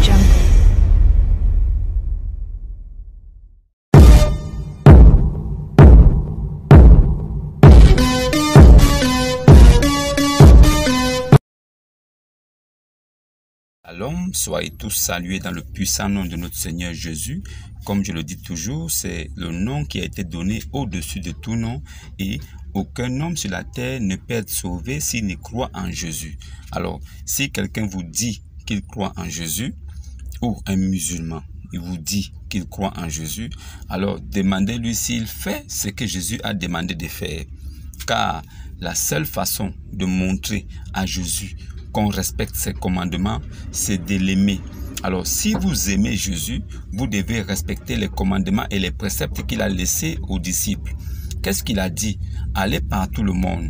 Jungle. Shalom, soyez tous salués dans le puissant nom de notre Seigneur Jésus. Comme je le dis toujours, c'est le nom qui a été donné au-dessus de tout nom et aucun homme sur la terre ne peut être sauvé s'il ne croit en Jésus. Alors, si quelqu'un vous dit qu'il croit en Jésus, ou un musulman, il vous dit qu'il croit en Jésus, alors demandez-lui s'il fait ce que Jésus a demandé de faire. Car la seule façon de montrer à Jésus qu'on respecte ses commandements, c'est de l'aimer. Alors, si vous aimez Jésus, vous devez respecter les commandements et les préceptes qu'il a laissés aux disciples. Qu'est-ce qu'il a dit? Allez par tout le monde,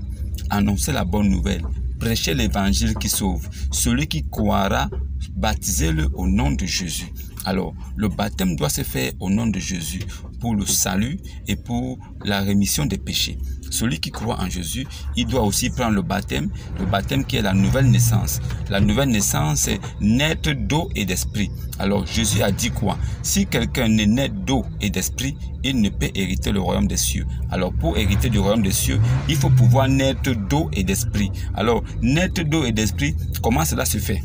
annoncez la bonne nouvelle, prêchez l'évangile qui sauve. Celui qui croira, baptisez-le au nom de Jésus. Alors, le baptême doit se faire au nom de Jésus pour le salut et pour la rémission des péchés. Celui qui croit en Jésus, il doit aussi prendre le baptême qui est la nouvelle naissance. La nouvelle naissance, c'est naître d'eau et d'esprit. Alors, Jésus a dit quoi? Si quelqu'un n'est né d'eau et d'esprit, il ne peut hériter le royaume des cieux. Alors, pour hériter du royaume des cieux, il faut pouvoir naître d'eau et d'esprit. Alors, naître d'eau et d'esprit, comment cela se fait?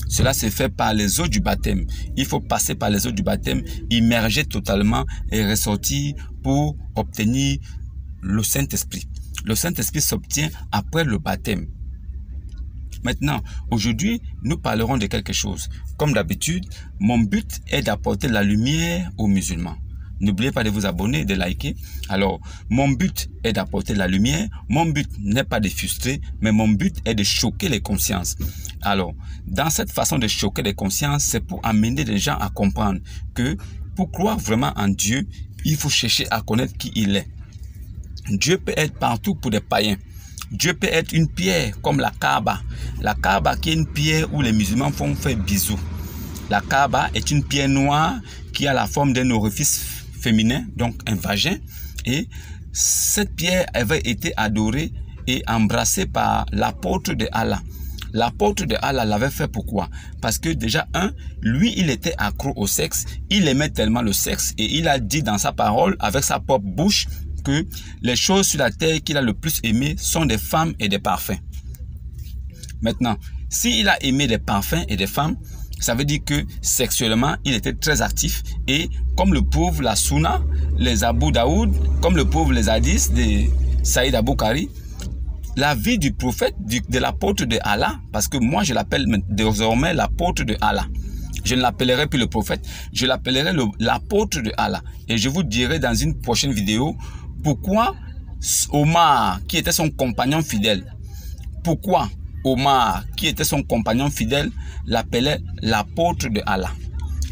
Cela se fait par les eaux du baptême. Il faut passer par les eaux du baptême, immerger totalement et ressortir pour obtenir le Saint-Esprit. Le Saint-Esprit s'obtient après le baptême. Maintenant, aujourd'hui, nous parlerons de quelque chose. Comme d'habitude, mon but est d'apporter la lumière aux musulmans. N'oubliez pas de vous abonner et de liker. Alors, mon but est d'apporter la lumière. Mon but n'est pas de frustrer, mais mon but est de choquer les consciences. Alors, dans cette façon de choquer les consciences, c'est pour amener les gens à comprendre que pour croire vraiment en Dieu, il faut chercher à connaître qui il est. Dieu peut être partout pour des païens. Dieu peut être une pierre comme la Kaaba. La Kaaba qui est une pierre où les musulmans font faire bisous. La Kaaba est une pierre noire qui a la forme d'un orifice féminin, donc un vagin. Et cette pierre avait été adorée et embrassée par l'apôtre de Allah. L'apôtre de Allah l'avait fait pourquoi? Parce que déjà, lui, il était accro au sexe. Il aimait tellement le sexe et il a dit dans sa parole, avec sa propre bouche, que les choses sur la terre qu'il a le plus aimé sont des femmes et des parfums. Maintenant, s'il a aimé des parfums et des femmes, ça veut dire que sexuellement, il était très actif et comme le prouve la Sunna, les Abu Daoud, comme le prouve les hadiths de Saïd Aboukari, la vie du prophète, de l'apôtre de Allah, parce que moi je l'appelle désormais l'apôtre de Allah. Je ne l'appellerai plus le prophète, je l'appellerai l'apôtre de Allah. Et je vous dirai dans une prochaine vidéo pourquoi Omar, qui était son compagnon fidèle, pourquoi Omar, qui était son compagnon fidèle, l'appelait l'apôtre de Allah.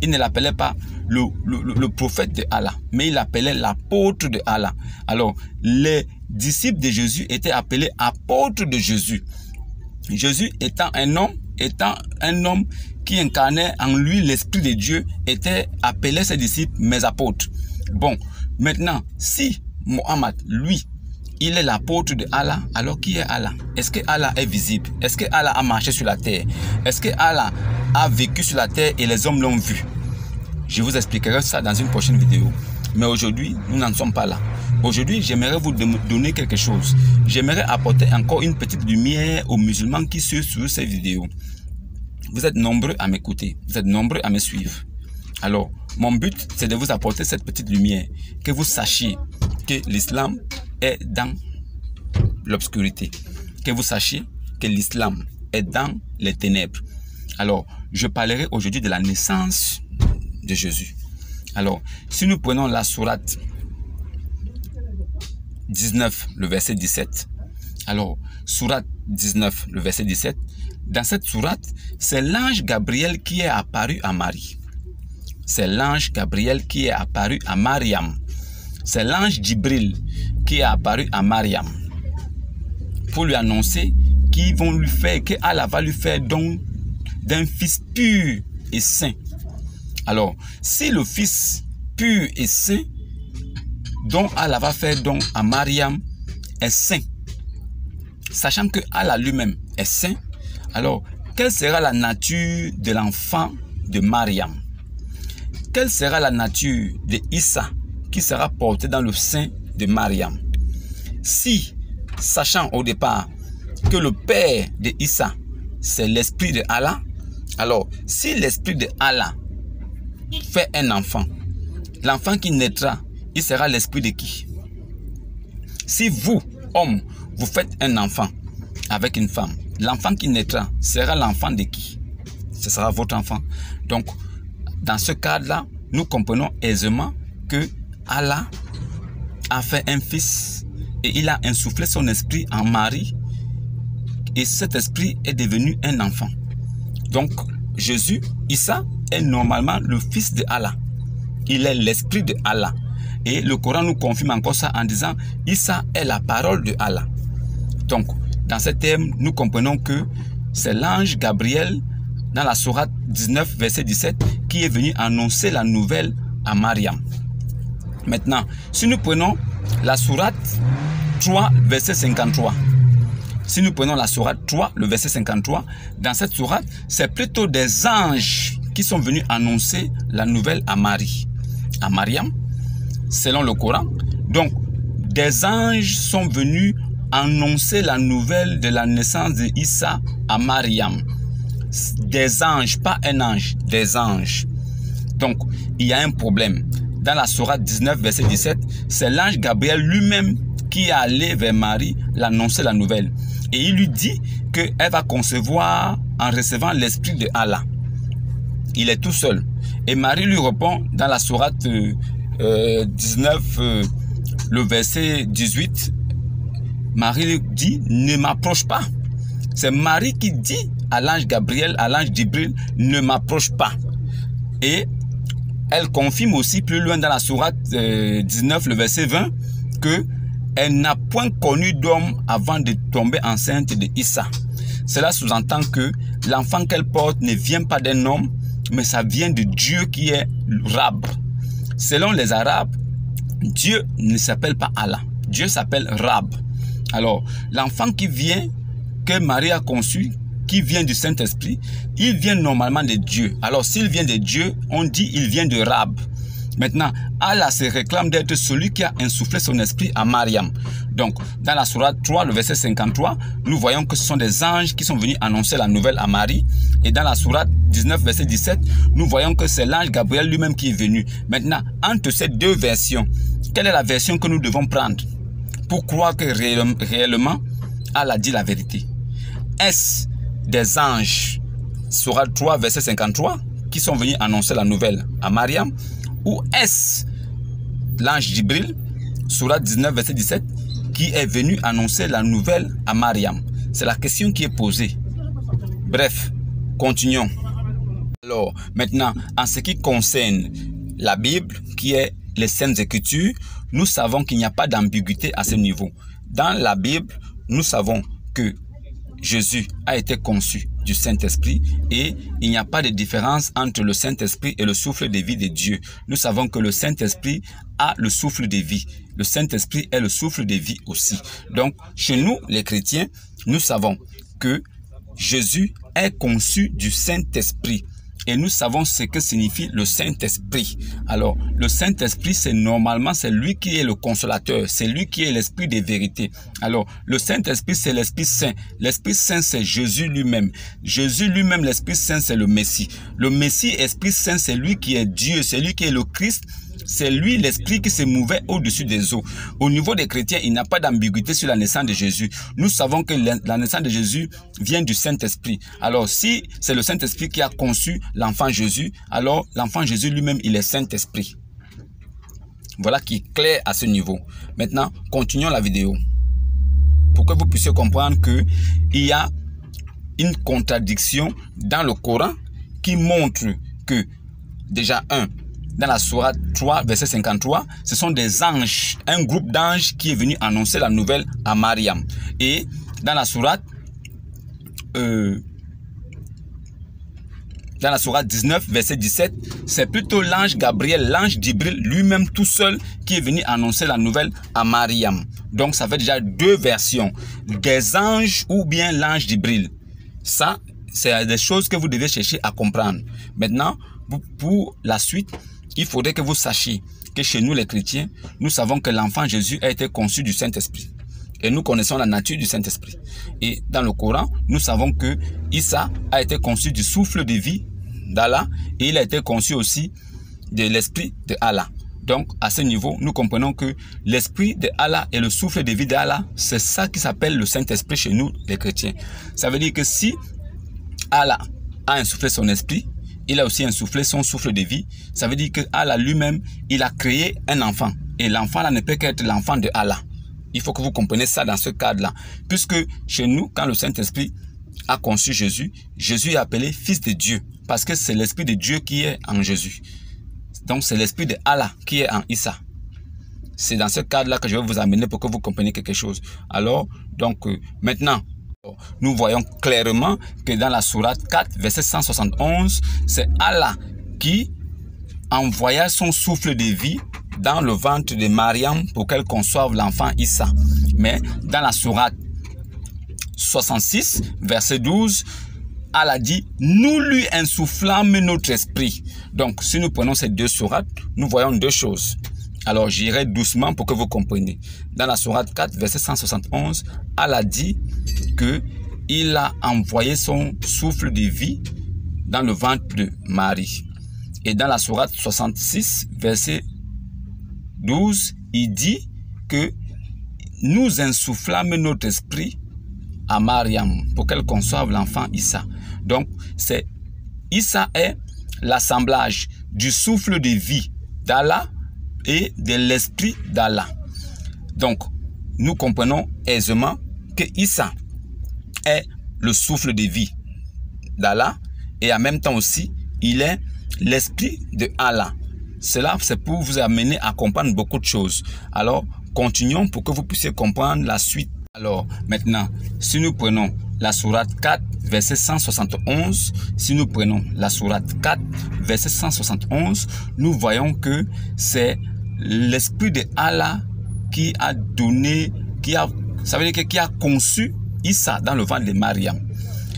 Il ne l'appelait pas le prophète de Allah, mais il l'appelait l'apôtre de Allah. Alors, les disciples de Jésus étaient appelés apôtres de Jésus. Jésus étant un homme qui incarnait en lui l'Esprit de Dieu, était appelé ses disciples mes apôtres. Bon, maintenant, si Mohammed, lui, il est l'apôtre de Allah, alors qui est Allah? Est-ce que Allah est visible? Est-ce que Allah a marché sur la terre? Est-ce que Allah a vécu sur la terre et les hommes l'ont vu? Je vous expliquerai ça dans une prochaine vidéo. Mais aujourd'hui, nous n'en sommes pas là. Aujourd'hui, j'aimerais vous donner quelque chose. J'aimerais apporter encore une petite lumière aux musulmans qui suivent sur ces vidéos. Vous êtes nombreux à m'écouter. Vous êtes nombreux à me suivre. Alors, mon but, c'est de vous apporter cette petite lumière. Que vous sachiez que l'islam est dans l'obscurité. Que vous sachiez que l'islam est dans les ténèbres. Alors, je parlerai aujourd'hui de la naissance de Jésus. Alors, si nous prenons la sourate 19, le verset 17. Alors, sourate 19, le verset 17. Dans cette sourate, c'est l'ange Gabriel qui est apparu à Marie. C'est l'ange Gabriel qui est apparu à Mariam. C'est l'ange Djibril qui est apparu à Mariam pour lui annoncer qu'ils vont lui faire, que Allah va lui faire don d'un fils pur et saint. Alors, si le fils pur et saint dont Allah va faire don à Mariam est saint, sachant que Allah lui-même est saint, alors quelle sera la nature de l'enfant de Mariam? Quelle sera la nature de Issa qui sera porté dans le sein de Mariam? Si, sachant au départ que le père de Issa, c'est l'esprit de Allah, alors si l'esprit de Allah fait un enfant, l'enfant qui naîtra, il sera l'esprit de qui? Si vous, homme, vous faites un enfant avec une femme, l'enfant qui naîtra sera l'enfant de qui? Ce sera votre enfant. Donc, dans ce cadre-là, nous comprenons aisément que Allah a fait un fils et il a insufflé son esprit en Marie et cet esprit est devenu un enfant. Donc, Jésus, Issa, est normalement le fils de Allah. Il est l'esprit de Allah. Et le Coran nous confirme encore ça en disant Issa est la parole de Allah. Donc, dans ce terme, nous comprenons que c'est l'ange Gabriel dans la sourate 19, verset 17, qui est venu annoncer la nouvelle à Mariam. Maintenant, si nous prenons la sourate 3, verset 53, si nous prenons la sourate 3, le verset 53, dans cette sourate, c'est plutôt des anges qui sont venus annoncer la nouvelle à Marie, à Mariam, selon le Coran. Donc, des anges sont venus annoncer la nouvelle de la naissance de Issa à Mariam. Des anges, pas un ange, des anges. Donc, il y a un problème. Dans la sourate 19, verset 17, c'est l'ange Gabriel lui-même qui est allé vers Marie l'annoncer la nouvelle. Et il lui dit qu'elle va concevoir en recevant l'esprit de Allah. Il est tout seul. Et Marie lui répond dans la sourate 19, le verset 18, Marie lui dit, ne m'approche pas. C'est Marie qui dit à l'ange Gabriel, à l'ange Jibril, ne m'approche pas. Et elle confirme aussi plus loin dans la sourate 19, le verset 20, que elle n'a point connu d'homme avant de tomber enceinte de Issa. Cela sous-entend que l'enfant qu'elle porte ne vient pas d'un homme, mais ça vient de Dieu qui est Rab. Selon les Arabes, Dieu ne s'appelle pas Allah. Dieu s'appelle Rab. Alors, l'enfant qui vient, que Marie a conçu, qui vient du Saint-Esprit, il vient normalement de Dieu. Alors, s'il vient de Dieu, on dit il vient de Rab. Maintenant, Allah se réclame d'être celui qui a insufflé son esprit à Mariam. Donc, dans la sourate 3, le verset 53, nous voyons que ce sont des anges qui sont venus annoncer la nouvelle à Marie. Et dans la sourate 19, verset 17, nous voyons que c'est l'ange Gabriel lui-même qui est venu. Maintenant, entre ces deux versions, quelle est la version que nous devons prendre pour croire que réellement, Allah dit la vérité? Est-ce des anges, sourate 3, verset 53, qui sont venus annoncer la nouvelle à Mariam? Ou est-ce l'ange Jibril, sourate 19, verset 17, qui est venu annoncer la nouvelle à Mariam? C'est la question qui est posée. Bref, continuons. Alors, maintenant, en ce qui concerne la Bible, qui est les Saintes Écritures, nous savons qu'il n'y a pas d'ambiguïté à ce niveau. Dans la Bible, nous savons que Jésus a été conçu du Saint-Esprit et il n'y a pas de différence entre le Saint-Esprit et le souffle de vie de Dieu. Nous savons que le Saint-Esprit a le souffle de vie. Le Saint-Esprit est le souffle de vie aussi. Donc, chez nous, les chrétiens, nous savons que Jésus est conçu du Saint-Esprit. Et nous savons ce que signifie le Saint-Esprit. Alors, le Saint-Esprit, c'est normalement, c'est lui qui est le consolateur. C'est lui qui est l'esprit de vérité. Alors, le Saint-Esprit, c'est l'Esprit Saint. L'Esprit Saint, c'est Jésus lui-même. Jésus lui-même, l'Esprit Saint, c'est le Messie. Le Messie, Esprit Saint, c'est lui qui est Dieu. C'est lui qui est le Christ. C'est lui l'esprit qui se mouvait au-dessus des eaux. Au niveau des chrétiens, il n'y a pas d'ambiguïté sur la naissance de Jésus. Nous savons que la naissance de Jésus vient du Saint-Esprit. Alors, si c'est le Saint-Esprit qui a conçu l'enfant Jésus, alors l'enfant Jésus lui-même, il est Saint-Esprit. Voilà qui est clair à ce niveau. Maintenant, continuons la vidéo. Pour que vous puissiez comprendre qu'il y a une contradiction dans le Coran qui montre que, déjà, dans la sourate 3, verset 53, ce sont des anges, un groupe d'anges qui est venu annoncer la nouvelle à Mariam. Et dans la sourate 19, verset 17, c'est plutôt l'ange Gabriel, l'ange Jibril lui-même tout seul qui est venu annoncer la nouvelle à Mariam. Donc ça fait déjà deux versions, des anges ou bien l'ange Jibril. Ça, c'est des choses que vous devez chercher à comprendre. Maintenant, pour la suite, il faudrait que vous sachiez que chez nous les chrétiens, nous savons que l'enfant Jésus a été conçu du Saint-Esprit. Et nous connaissons la nature du Saint-Esprit. Et dans le Coran, nous savons que Issa a été conçu du souffle de vie d'Allah et il a été conçu aussi de l'esprit de Allah. Donc, à ce niveau, nous comprenons que l'esprit de Allah et le souffle de vie d'Allah, c'est ça qui s'appelle le Saint-Esprit chez nous, les chrétiens. Ça veut dire que si Allah a insoufflé son esprit, il a aussi insoufflé son souffle de vie. Ça veut dire que Allah lui-même, il a créé un enfant. Et l'enfant là ne peut qu'être l'enfant de Allah. Il faut que vous compreniez ça dans ce cadre-là. Puisque chez nous, quand le Saint-Esprit a conçu Jésus, Jésus est appelé fils de Dieu. Parce que c'est l'esprit de Dieu qui est en Jésus. Donc, c'est l'esprit de Allah qui est en Issa. C'est dans ce cadre-là que je vais vous amener pour que vous compreniez quelque chose. Alors, donc, maintenant, nous voyons clairement que dans la sourate 4, verset 171, c'est Allah qui envoya son souffle de vie dans le ventre de Mariam pour qu'elle conçoive l'enfant Issa. Mais dans la sourate 66, verset 12, Allah dit, nous lui insoufflâmes notre esprit. Donc, si nous prenons ces deux sourates, nous voyons deux choses. Alors, j'irai doucement pour que vous compreniez. Dans la sourate 4, verset 171, Allah dit que il a envoyé son souffle de vie dans le ventre de Marie. Et dans la sourate 66, verset 12, il dit que nous insoufflâmes notre esprit à Mariam pour qu'elle conçoive l'enfant Issa. Donc, Issa est l'assemblage du souffle de vie d'Allah et de l'esprit d'Allah. Donc, nous comprenons aisément que Issa est le souffle de vie d'Allah et en même temps aussi, il est l'esprit de Allah. Cela, c'est pour vous amener à comprendre beaucoup de choses. Alors, continuons pour que vous puissiez comprendre la suite. Alors, maintenant, si nous prenons la sourate 4, verset 171, si nous prenons la sourate 4, verset 171, nous voyons que c'est l'esprit de Allah qui a donné, ça veut dire qui a conçu Issa dans le ventre de Mariam.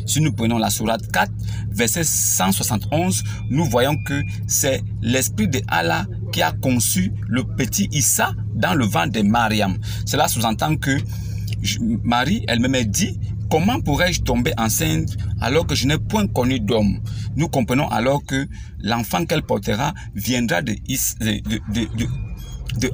Si nous prenons la sourate 4, verset 171, nous voyons que c'est l'esprit de Allah qui a conçu le petit Issa dans le ventre de Mariam. Cela sous-entend que Marie elle-même dit, comment pourrais-je tomber enceinte alors que je n'ai point connu d'homme? Nous comprenons alors que l'enfant qu'elle portera viendra de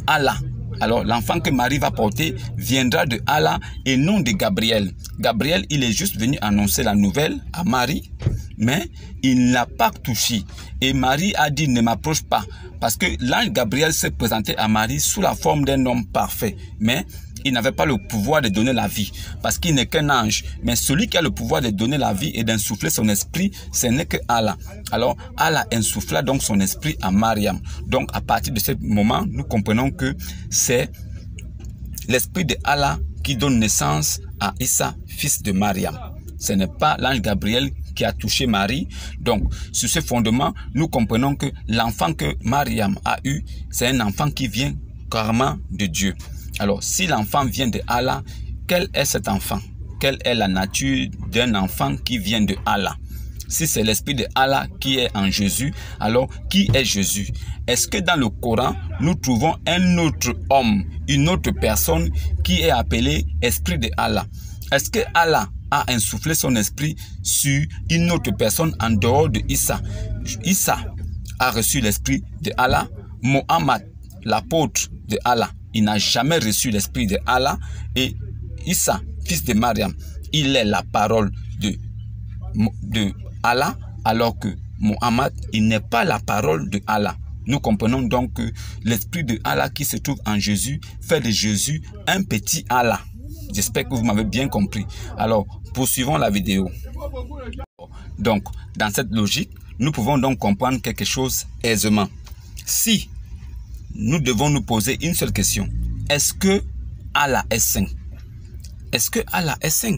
Allah. Alors, l'enfant que Marie va porter viendra de Allah et non de Gabriel. Gabriel, il est juste venu annoncer la nouvelle à Marie, mais il ne l'a pas touché. Et Marie a dit, ne m'approche pas. Parce que l'ange Gabriel s'est présenté à Marie sous la forme d'un homme parfait. Mais il n'avait pas le pouvoir de donner la vie, parce qu'il n'est qu'un ange. Mais celui qui a le pouvoir de donner la vie et d'insuffler son esprit, ce n'est que Allah. Alors, Allah insuffla donc son esprit à Mariam. Donc, à partir de ce moment, nous comprenons que c'est l'esprit de Allah qui donne naissance à Issa, fils de Mariam. Ce n'est pas l'ange Gabriel qui a touché Marie. Donc, sur ce fondement, nous comprenons que l'enfant que Mariam a eu, c'est un enfant qui vient carrément de Dieu. Alors, si l'enfant vient de Allah, quel est cet enfant? Quelle est la nature d'un enfant qui vient de Allah? Si c'est l'esprit de Allah qui est en Jésus, alors qui est Jésus? Est-ce que dans le Coran, nous trouvons un autre homme, une autre personne qui est appelée esprit de Allah? Est-ce que Allah a insoufflé son esprit sur une autre personne en dehors de Issa? Issa a reçu l'esprit de Allah. Mohammed, l'apôtre de Allah, il n'a jamais reçu l'esprit de Allah. Et Issa, fils de Mariam, il est la parole de Allah, alors que Mohammed, il n'est pas la parole de Allah. Nous comprenons donc que l'esprit de Allah qui se trouve en Jésus fait de Jésus un petit Allah. J'espère que vous m'avez bien compris. Alors, poursuivons la vidéo. Donc, dans cette logique, nous pouvons donc comprendre quelque chose aisément. Si nous devons nous poser une seule question, est-ce que Allah est saint? Est-ce que Allah est saint?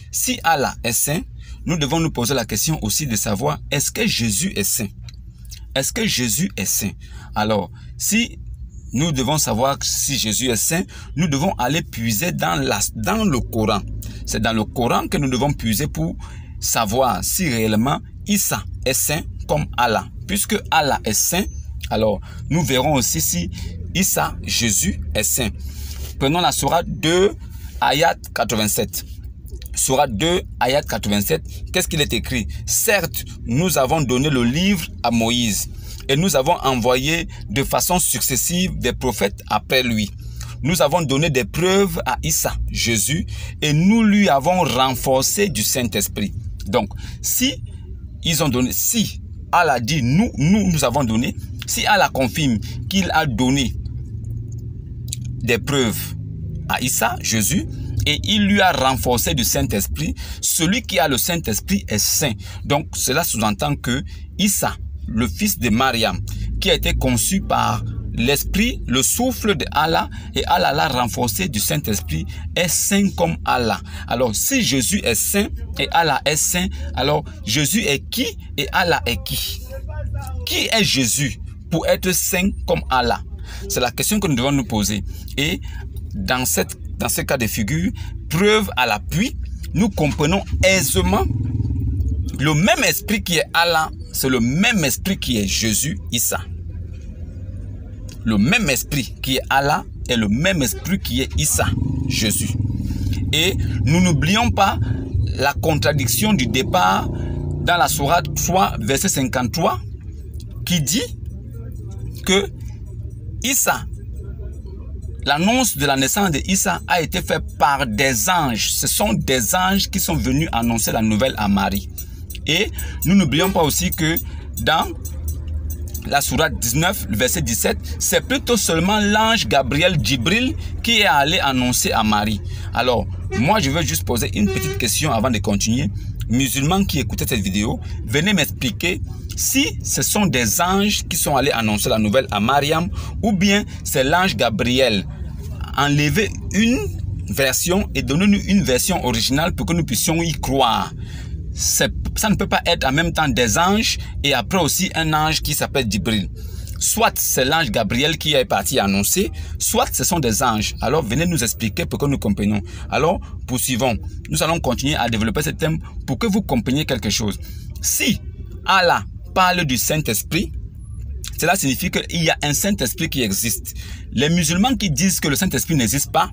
Si Allah est saint, nous devons nous poser la question aussi de savoir, est-ce que Jésus est saint? Est-ce que Jésus est saint? Alors, si nous devons savoir si Jésus est saint, nous devons aller puiser dans le Coran. C'est dans le Coran que nous devons puiser pour savoir si réellement Issa est saint comme Allah. Puisque Allah est saint, alors nous verrons aussi si Issa, Jésus, est saint. Prenons la sourate 2, ayat 87. Sourate 2, ayat 87, qu'est-ce qu'il est écrit? Certes, nous avons donné le livre à Moïse et nous avons envoyé de façon successive des prophètes après lui. Nous avons donné des preuves à Issa, Jésus, et nous lui avons renforcé du Saint-Esprit. Donc, si ils ont donné, si Allah dit nous avons donné, si Allah confirme qu'il a donné des preuves à Issa, Jésus, et il lui a renforcé du Saint-Esprit, celui qui a le Saint-Esprit est saint. Donc, cela sous-entend que Issa, le fils de Mariam, qui a été conçu par l'Esprit, le souffle de Allah, et Allah l'a renforcé du Saint-Esprit, est saint comme Allah. Alors, si Jésus est saint et Allah est saint, alors Jésus est qui et Allah est qui? Qui est Jésus pour être saint comme Allah? C'est la question que nous devons nous poser. Et dans ce cas de figure, preuve à l'appui, nous comprenons aisément le même esprit qui est Allah, c'est le même esprit qui est Jésus, Issa. Le même esprit qui est Allah est le même esprit qui est Issa, Jésus. Et nous n'oublions pas la contradiction du départ dans la sourate 3, verset 53, qui dit que Issa, l'annonce de la naissance de Issa a été faite par des anges. Ce sont des anges qui sont venus annoncer la nouvelle à Marie. Et nous n'oublions pas aussi que dans la sourate 19, le verset 17, c'est plutôt seulement l'ange Gabriel Djibril qui est allé annoncer à Marie. Alors, moi je veux juste poser une petite question avant de continuer. Musulmans qui écoutaient cette vidéo, venez m'expliquer si ce sont des anges qui sont allés annoncer la nouvelle à Mariam ou bien c'est l'ange Gabriel. Enlevez une version et donnez-nous une version originale pour que nous puissions y croire. Ça ne peut pas être en même temps des anges et après aussi un ange qui s'appelle Djibril. Soit c'est l'ange Gabriel qui est parti annoncer, soit ce sont des anges. Alors venez nous expliquer pour que nous comprenions. Alors poursuivons. Nous allons continuer à développer ce thème pour que vous compreniez quelque chose. Si Allah parle du Saint-Esprit, cela signifie qu'il y a un Saint-Esprit qui existe. Les musulmans qui disent que le Saint-Esprit n'existe pas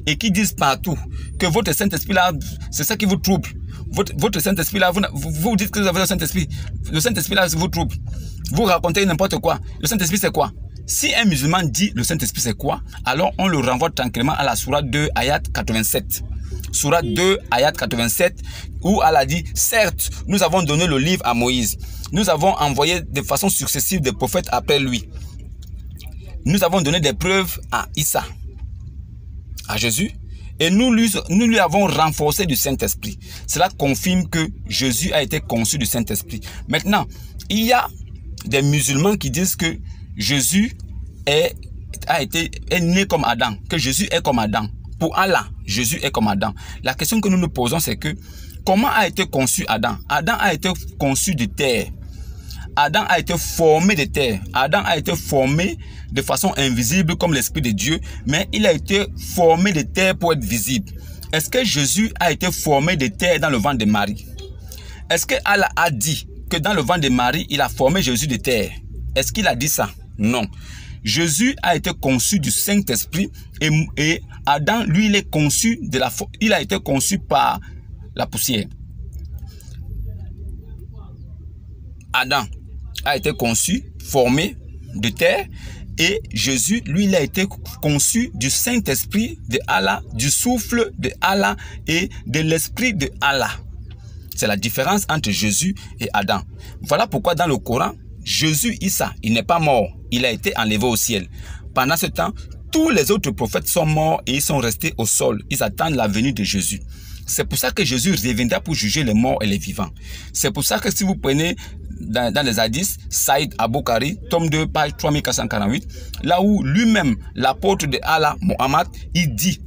et qui disent partout que votre Saint-Esprit là, c'est ça qui vous trouble. Votre Saint-Esprit là, vous dites que vous avez le Saint-Esprit. Le Saint-Esprit là vous trouble. Vous racontez n'importe quoi. Le Saint-Esprit c'est quoi? Si un musulman dit le Saint-Esprit c'est quoi, alors on le renvoie tranquillement à la sourate 2, ayat 87. Sourate 2, ayat 87, où Allah dit, certes, nous avons donné le livre à Moïse. Nous avons envoyé de façon successive des prophètes après lui. Nous avons donné des preuves à Issa, à Jésus, et nous lui avons renforcé du Saint-Esprit. Cela confirme que Jésus a été conçu du Saint-Esprit. Maintenant, il y a des musulmans qui disent que Jésus est né comme Adam, que Jésus est comme Adam. Pour Allah, Jésus est comme Adam. La question que nous nous posons, c'est que comment a été conçu Adam? Adam a été conçu de terre. Adam a été formé de terre. Adam a été formé de façon invisible comme l'Esprit de Dieu, mais il a été formé de terre pour être visible. Est-ce que Jésus a été formé de terre dans le ventre de Marie? Est-ce que Allah a dit que dans le ventre de Marie, il a formé Jésus de terre? Est-ce qu'il a dit ça? Non. Jésus a été conçu du Saint-Esprit et Adam, lui, il a été conçu par la poussière. Adam a été conçu, formé de terre, et Jésus, lui, il a été conçu du Saint-Esprit de Allah, du souffle de Allah et de l'Esprit de Allah. C'est la différence entre Jésus et Adam. Voilà pourquoi dans le Coran, Jésus, Issa, il n'est pas mort, il a été enlevé au ciel. Pendant ce temps, tous les autres prophètes sont morts et ils sont restés au sol. Ils attendent la venue de Jésus. C'est pour ça que Jésus reviendra pour juger les morts et les vivants. C'est pour ça que si vous prenez dans les hadiths, Saïd Aboukari, tome 2, page 3448, là où lui-même, l'apôtre de Allah, Mohammed, il dit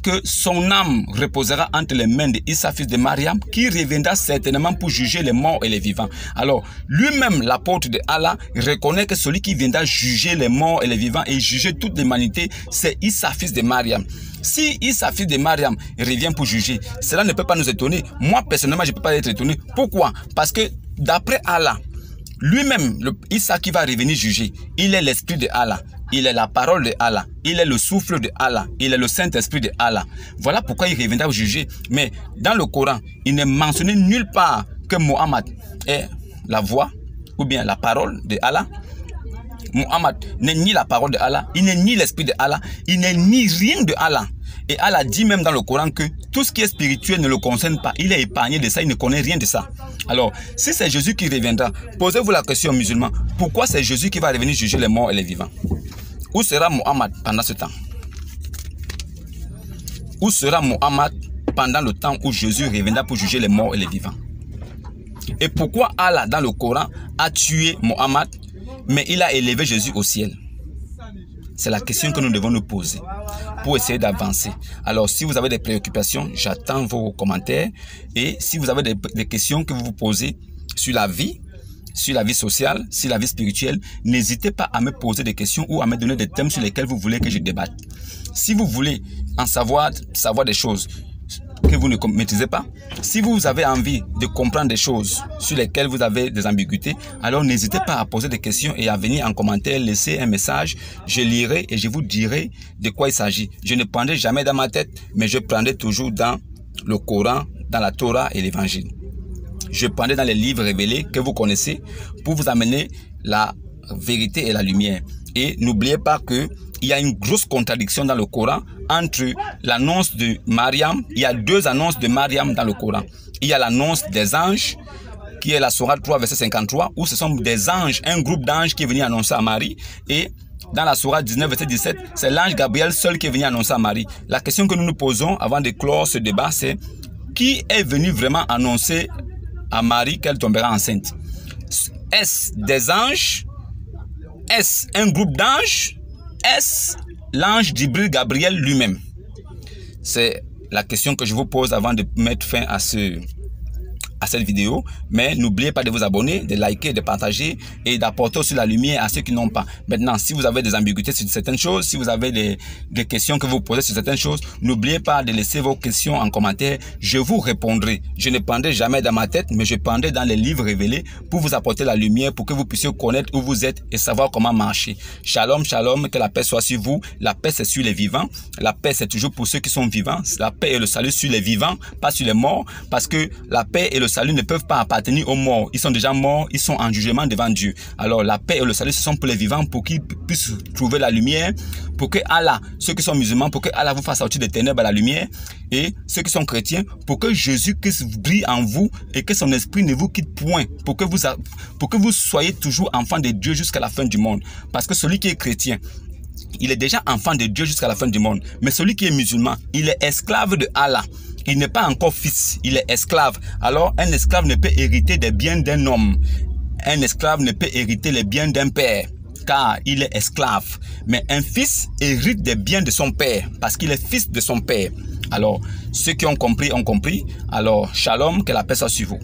que son âme reposera entre les mains d'Issa, fils de Mariam, qui reviendra certainement pour juger les morts et les vivants. Alors, lui-même, l'apôtre de Allah, reconnaît que celui qui viendra juger les morts et les vivants et juger toute l'humanité, c'est Issa, fils de Mariam. Si Issa, fils de Mariam, revient pour juger, cela ne peut pas nous étonner. Moi, personnellement, je ne peux pas être étonné. Pourquoi? Parce que d'après Allah, lui-même, Issa qui va revenir juger, il est l'esprit de Allah. Il est la parole de Allah. Il est le souffle de Allah. Il est le Saint-Esprit de Allah. Voilà pourquoi il reviendra juger. Mais dans le Coran, il n'est mentionné nulle part que Mohammed est la voix ou bien la parole de Allah. Mohammed n'est ni la parole de Allah, il n'est ni l'esprit de Allah, il n'est ni rien de Allah. Et Allah dit même dans le Coran que tout ce qui est spirituel ne le concerne pas. Il est épargné de ça, il ne connaît rien de ça. Alors, si c'est Jésus qui reviendra, posez-vous la question, musulmans, pourquoi c'est Jésus qui va revenir juger les morts et les vivants? Où sera Mohammed pendant ce temps? Où sera Mohammed pendant le temps où Jésus reviendra pour juger les morts et les vivants? Et pourquoi Allah, dans le Coran, a tué Mohammed, mais il a élevé Jésus au ciel? C'est la question que nous devons nous poser pour essayer d'avancer. Alors, si vous avez des préoccupations, j'attends vos commentaires. Et si vous avez des questions que vous vous posez sur la vie sociale, sur la vie spirituelle, n'hésitez pas à me poser des questions ou à me donner des thèmes sur lesquels vous voulez que je débatte. Si vous voulez en savoir des choses que vous ne maîtrisez pas, si vous avez envie de comprendre des choses sur lesquelles vous avez des ambiguïtés, alors n'hésitez pas à poser des questions et à venir en commentaire, laisser un message. Je lirai et je vous dirai de quoi il s'agit. Je ne prendrai jamais dans ma tête, mais je prendrai toujours dans le Coran, dans la Torah et l'Évangile. Je prendrai dans les livres révélés que vous connaissez pour vous amener la vérité et la lumière. Et n'oubliez pas que il y a une grosse contradiction dans le Coran entre l'annonce de Mariam. Il y a deux annonces de Mariam dans le Coran. Il y a l'annonce des anges, qui est la Sourate 3, verset 53, où ce sont des anges, un groupe d'anges qui est venu annoncer à Marie. Et dans la Sourate 19, verset 17, c'est l'ange Gabriel seul qui est venu annoncer à Marie. La question que nous nous posons avant de clore ce débat, c'est qui est venu vraiment annoncer à Marie qu'elle tombera enceinte? Est-ce des anges? Est-ce un groupe d'anges? Est-ce l'ange Jibril Gabriel lui-même? C'est la question que je vous pose avant de mettre fin à cette vidéo. Mais n'oubliez pas de vous abonner, de liker, de partager et d'apporter aussi la lumière à ceux qui n'ont pas. Maintenant, si vous avez des ambiguïtés sur certaines choses, si vous avez des questions que vous posez sur certaines choses, n'oubliez pas de laisser vos questions en commentaire. Je vous répondrai. Je ne prendrai jamais dans ma tête, mais je prendrai dans les livres révélés pour vous apporter la lumière, pour que vous puissiez connaître où vous êtes et savoir comment marcher. Shalom, shalom, que la paix soit sur vous. La paix, c'est sur les vivants. La paix, c'est toujours pour ceux qui sont vivants. La paix et le salut sur les vivants, pas sur les morts, parce que la paix et le salut ne peuvent pas appartenir aux morts. Ils sont déjà morts, ils sont en jugement devant Dieu. Alors la paix et le salut, ce sont pour les vivants, pour qu'ils puissent trouver la lumière, pour que Allah, ceux qui sont musulmans, pour que Allah vous fasse sortir des ténèbres à la lumière, et ceux qui sont chrétiens, pour que Jésus-Christ brille en vous et que son esprit ne vous quitte point, pour que vous soyez toujours enfants de Dieu jusqu'à la fin du monde. Parce que celui qui est chrétien, il est déjà enfant de Dieu jusqu'à la fin du monde. Mais celui qui est musulman, il est esclave de Allah. Il n'est pas encore fils, il est esclave. Alors, un esclave ne peut hériter des biens d'un homme. Un esclave ne peut hériter les biens d'un père, car il est esclave. Mais un fils hérite des biens de son père, parce qu'il est fils de son père. Alors, ceux qui ont compris ont compris. Alors, shalom, que la paix soit sur vous.